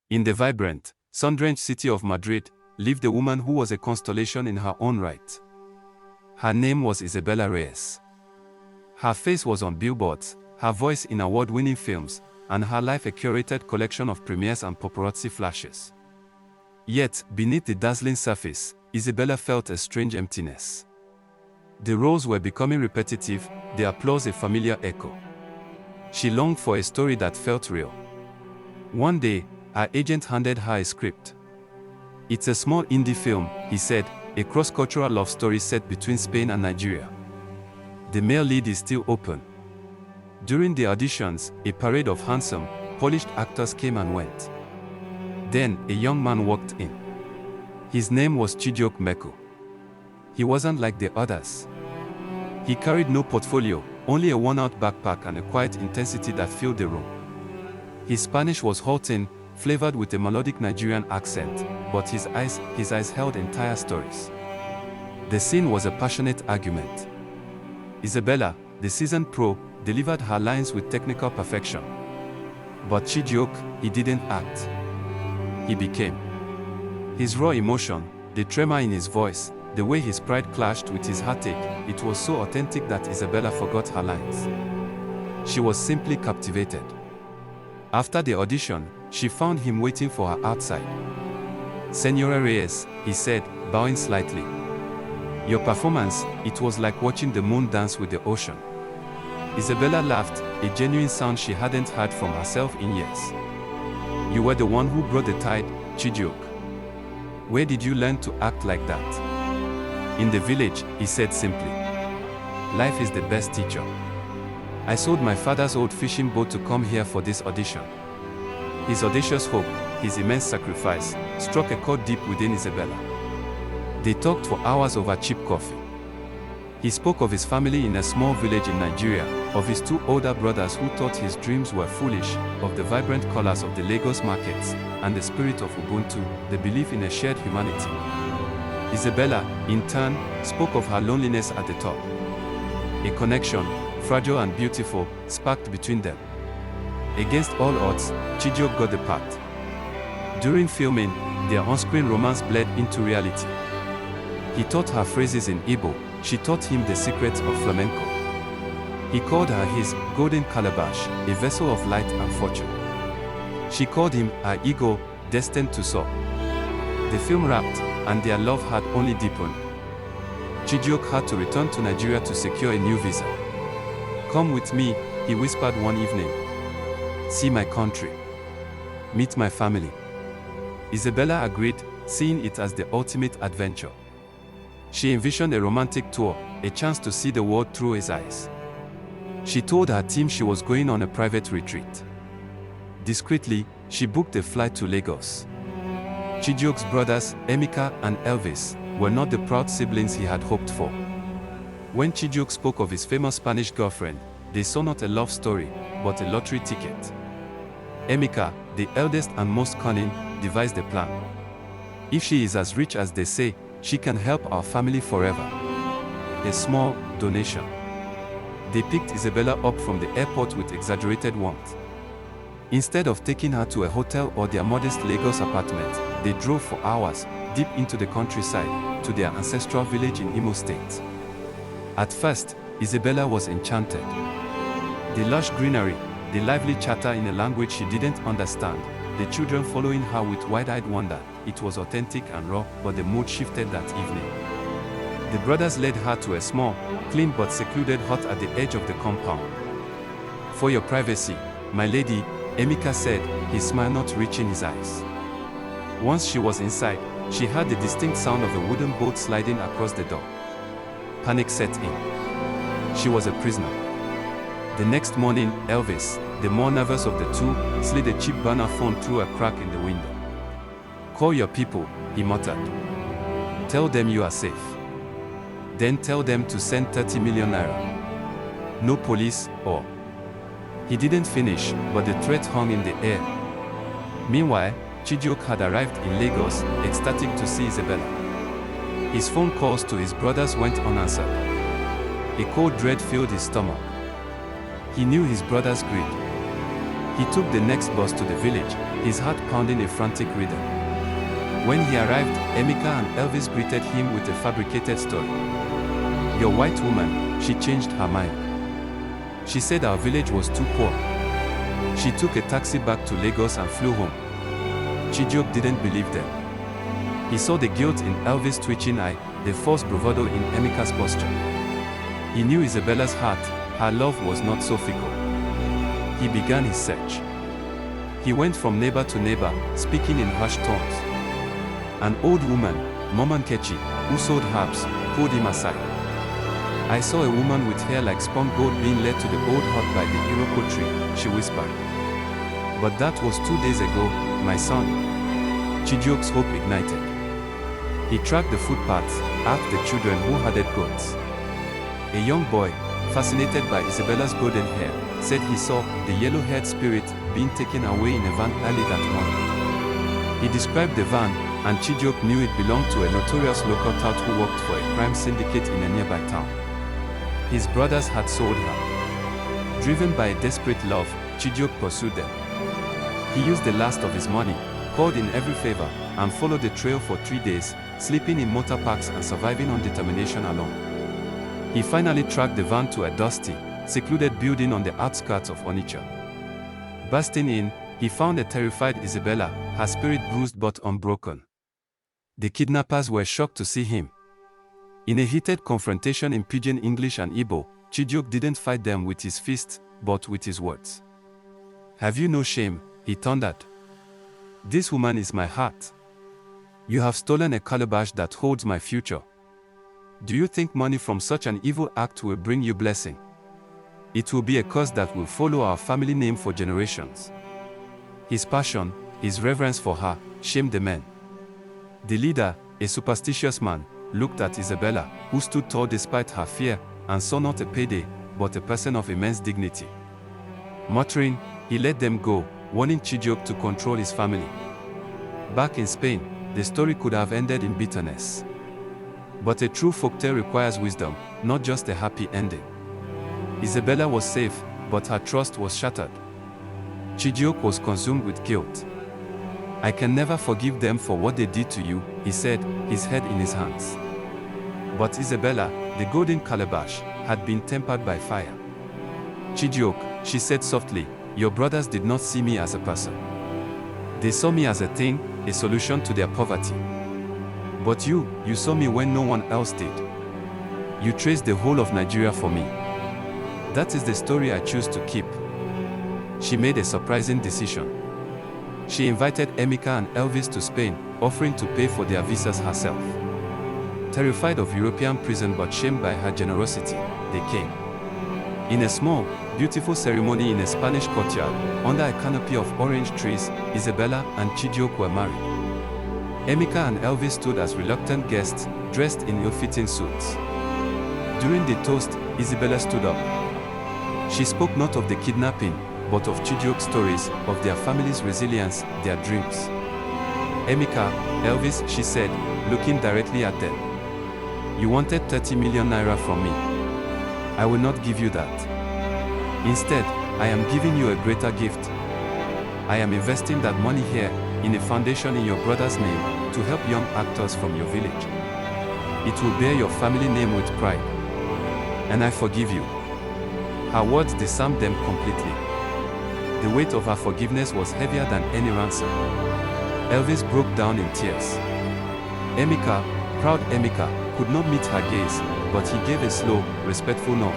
In the vibrant, sun-drenched city of Madrid, lived a woman who was a constellation in her own right. Her name was Isabella Reyes. Her face was on billboards, her voice in award-winning films, and her life a curated collection of premieres and paparazzi flashes. Yet, beneath the dazzling surface, Isabella felt a strange emptiness. The roles were becoming repetitive, the applause a familiar echo. She longed for a story that felt real. One day, her agent handed her a script. "It's a small indie film," he said, "a cross-cultural love story set between Spain and Nigeria. The male lead is still open." During the auditions, a parade of handsome, polished actors came and went. Then, a young man walked in. His name was Chijioke. He wasn't like the others. He carried no portfolio, only a worn-out backpack and a quiet intensity that filled the room. His Spanish was halting, flavored with a melodic Nigerian accent, but his eyes held entire stories. The scene was a passionate argument. Isabella, the seasoned pro, delivered her lines with technical perfection. But Chijioke, he didn't act. He became. His raw emotion, the tremor in his voice, the way his pride clashed with his heartache, it was so authentic that Isabella forgot her lines. She was simply captivated. After the audition, she found him waiting for her outside. "Señora Reyes," he said, bowing slightly. "Your performance, it was like watching the moon dance with the ocean." Isabella laughed, a genuine sound she hadn't heard from herself in years. "You were the one who brought the tide, Chijioke. Where did you learn to act like that?" "In the village," he said simply. "Life is the best teacher. I sold my father's old fishing boat to come here for this audition." His audacious hope, his immense sacrifice, struck a chord deep within Isabella. They talked for hours over cheap coffee. He spoke of his family in a small village in Nigeria, of his two older brothers who thought his dreams were foolish, of the vibrant colors of the Lagos markets, and the spirit of Ubuntu, the belief in a shared humanity. Isabella, in turn, spoke of her loneliness at the top. A connection, fragile and beautiful, sparked between them. Against all odds, Chijioke got the part. During filming, their on-screen romance bled into reality. He taught her phrases in Igbo, she taught him the secrets of flamenco. He called her his golden calabash, a vessel of light and fortune. She called him her eagle, destined to soar. The film wrapped, and their love had only deepened. Chijioke had to return to Nigeria to secure a new visa. "Come with me," he whispered one evening. "See my country. Meet my family." Isabella agreed, seeing it as the ultimate adventure. She envisioned a romantic tour, a chance to see the world through his eyes. She told her team she was going on a private retreat. Discreetly, she booked a flight to Lagos. Chijioke's brothers, Emeka and Elvis, were not the proud siblings he had hoped for. When Chijioke spoke of his famous Spanish girlfriend, they saw not a love story, but a lottery ticket. Emeka, the eldest and most cunning, devised a plan. "If she is as rich as they say, she can help our family forever." A small donation. They picked Isabella up from the airport with exaggerated warmth. Instead of taking her to a hotel or their modest Lagos apartment, they drove for hours, deep into the countryside, to their ancestral village in Imo State. At first, Isabella was enchanted. The lush greenery, the lively chatter in a language she didn't understand, the children following her with wide-eyed wonder, it was authentic and raw, but the mood shifted that evening. The brothers led her to a small, clean but secluded hut at the edge of the compound. "For your privacy, my lady," Emeka said, his smile not reaching his eyes. Once she was inside, she heard the distinct sound of a wooden boat sliding across the dock. Panic set in. She was a prisoner. The next morning, Elvis, the more nervous of the two, slid a cheap burner phone through a crack in the window. "Call your people," he muttered. "Tell them you are safe. Then tell them to send 30 million naira. No police, or..." He didn't finish, but the threat hung in the air. Meanwhile, Chijioke had arrived in Lagos, ecstatic to see Isabella. His phone calls to his brothers went unanswered. A cold dread filled his stomach. He knew his brother's greed. He took the next bus to the village, his heart pounding a frantic rhythm. When he arrived, Emeka and Elvis greeted him with a fabricated story. "Your white woman," she changed her mind. She said our village was too poor. She took a taxi back to Lagos and flew home. Chijioke didn't believe them. He saw the guilt in Elvis' twitching eye, the false bravado in Emeka's posture. He knew Isabella's heart, her love was not so fickle. He began his search. He went from neighbor to neighbor, speaking in hushed tones. An old woman, Mama Nkechi, who sold herbs, pulled him aside. "I saw a woman with hair like spun gold being led to the old hut by the iroko tree," she whispered. "But that was 2 days ago, my son." Chijioke's hope ignited. He tracked the footpaths, asked the children who herded goats. A young boy, fascinated by Isabella's golden hair, said he saw the yellow-haired spirit being taken away in a van early that morning. He described the van, and Chijioke knew it belonged to a notorious local tout who worked for a crime syndicate in a nearby town. His brothers had sold her. Driven by a desperate love, Chijioke pursued them. He used the last of his money, called in every favor, and followed the trail for 3 days, sleeping in motor parks and surviving on determination alone. He finally tracked the van to a dusty, secluded building on the outskirts of Onitsha. Bursting in, he found a terrified Isabella, her spirit bruised but unbroken. The kidnappers were shocked to see him. In a heated confrontation in Pidgin English and Igbo, Chijioke didn't fight them with his fists, but with his words. "Have you no shame?" he thundered. "This woman is my heart. You have stolen a calabash that holds my future. Do you think money from such an evil act will bring you blessing? It will be a curse that will follow our family name for generations." His passion, his reverence for her, shamed the men. The leader, a superstitious man, looked at Isabella, who stood tall despite her fear, and saw not a payday, but a person of immense dignity. Muttering, he let them go, warning Chijioke to control his family. Back in Spain, the story could have ended in bitterness. But a true folktale requires wisdom, not just a happy ending. Isabella was safe, but her trust was shattered. Chijioke was consumed with guilt. "I can never forgive them for what they did to you," he said, his head in his hands. But Isabella, the golden calabash, had been tempered by fire. "Chijioke," she said softly, "your brothers did not see me as a person. They saw me as a thing, a solution to their poverty. But you saw me when no one else did. You traced the whole of Nigeria for me. That is the story I choose to keep." She made a surprising decision. She invited Emeka and Elvis to Spain, offering to pay for their visas herself. Terrified of European prison but shamed by her generosity, they came. In a small, beautiful ceremony in a Spanish courtyard, under a canopy of orange trees, Isabella and Chijioke were married. Emeka and Elvis stood as reluctant guests, dressed in ill-fitting suits. During the toast, Isabella stood up. She spoke not of the kidnapping, but of Chijioke's stories, of their family's resilience, their dreams. "Emeka, Elvis," she said, looking directly at them. "You wanted 30 million naira from me. I will not give you that. Instead, I am giving you a greater gift. I am investing that money here, in a foundation in your brother's name, to help young actors from your village. It will bear your family name with pride. And I forgive you." Her words disarmed them completely. The weight of her forgiveness was heavier than any ransom. Elvis broke down in tears. Emeka, proud Emeka, could not meet her gaze, but he gave a slow, respectful nod.